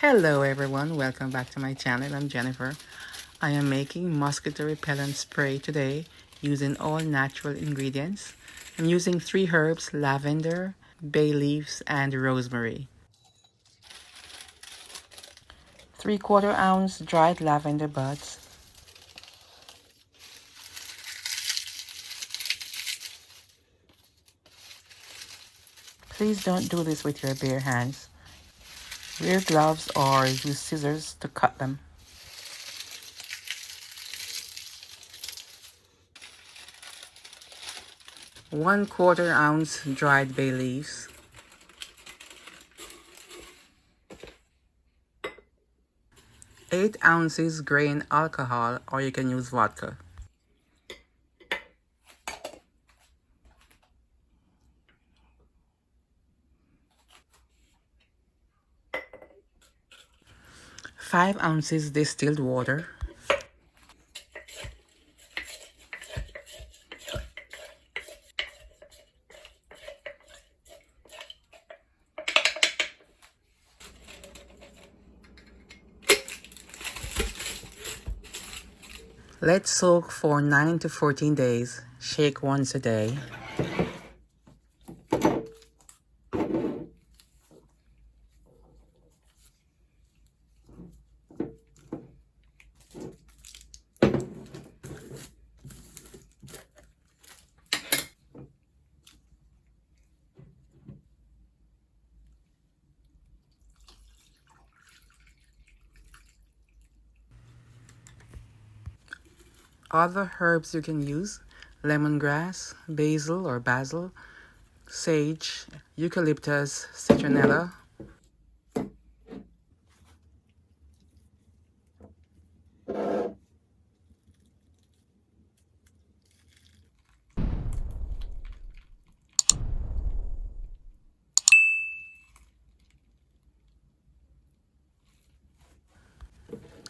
Hello everyone, welcome back to my channel. I'm Jennifer. I am making mosquito repellent spray today using all natural ingredients. I'm using 3 herbs: lavender, bay leaves, and rosemary. 3/4 ounce dried lavender buds, 'Please don't do this with your bare hands. Wear gloves or use scissors to cut them. 1/4 ounce dried bay leaves, 8 ounces grain alcohol, or you can use vodka. Five ounces distilled water, 'Let soak for 9 to 14 days. Shake once a day. Other herbs you can use: lemongrass, basil, sage, eucalyptus, citronella.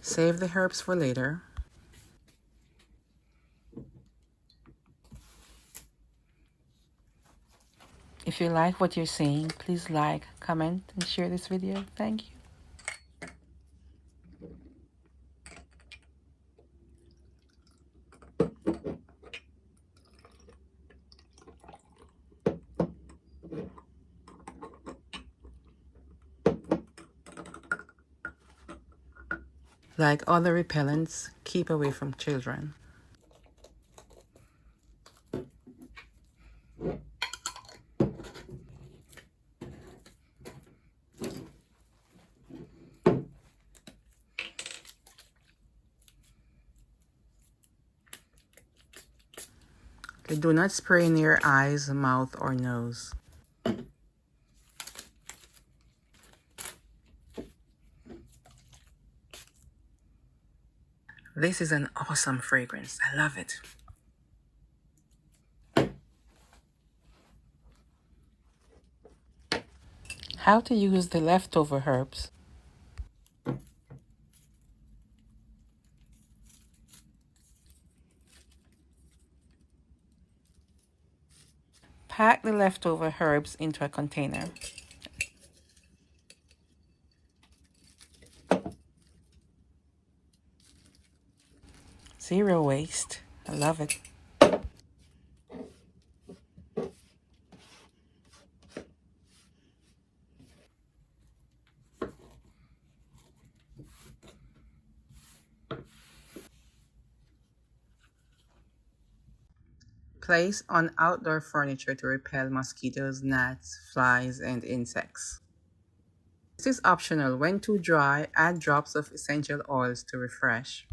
Save the herbs for later. If you like what you're seeing, please like, comment, and share this video. Thank you. Like other repellents, keep away from children. Do not spray near eyes, mouth, or nose. This is an awesome fragrance. I love it. How to use the leftover herbs. Pack the leftover herbs into a container. Zero waste. I love it. Place on outdoor furniture to repel mosquitoes, gnats, flies, and insects. This is optional. When too dry, add drops of essential oils to refresh.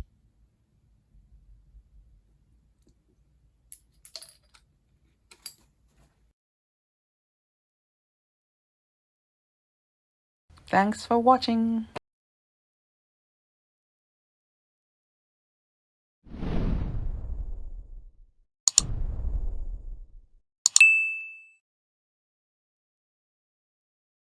Thanks for watching.